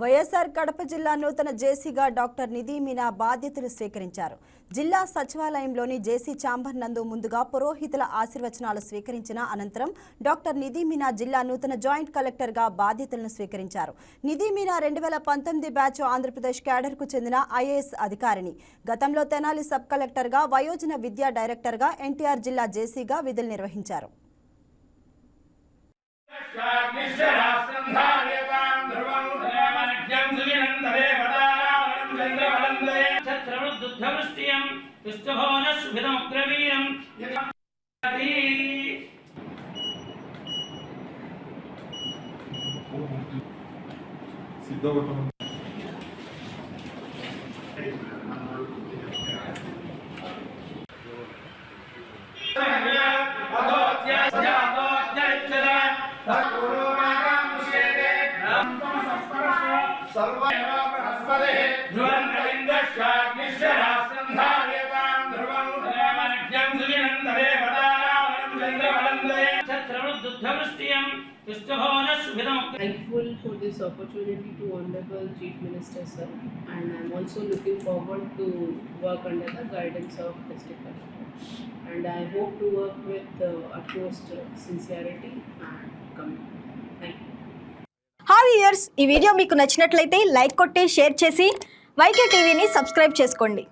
వైఎస్ఆర్ కడప జిల్లా నూతన జేసీగా డాక్టర్ నిధి మీనా బాధ్యతలు స్వీకరించారు. జిల్లా సచివాలయంలోని జేసీ ఛాంబర్ నందు ముందుగా పురోహితుల ఆశీర్వచనాలు స్వీకరించిన అనంతరం డాక్టర్ నిధి మీనా జిల్లా నూతన జాయింట్ కలెక్టర్గా బాధ్యతలను స్వీకరించారు. నిధి మీనా 2019 బ్యాచ్ ఆంధ్రప్రదేశ్ క్యాడర్కు చెందిన ఐఏఎస్ అధికారిని. గతంలో తెనాలి సబ్ కలెక్టర్గా, వయోజన విద్యా డైరెక్టర్గా, ఎన్టీఆర్ జిల్లా జేసీగా విధులు నిర్వహించారు. Thankful for this opportunity to Honorable Chief Minister sir, and I am also looking forward to work under the guidance of District Collector, and I hope to work with utmost sincerity and commitment. Thank you. Hi viewers, ఈ video మీకు నచ్చినట్లయితే like కొట్టి share చేసి YK టీవీని subscribe చేసుకోండి.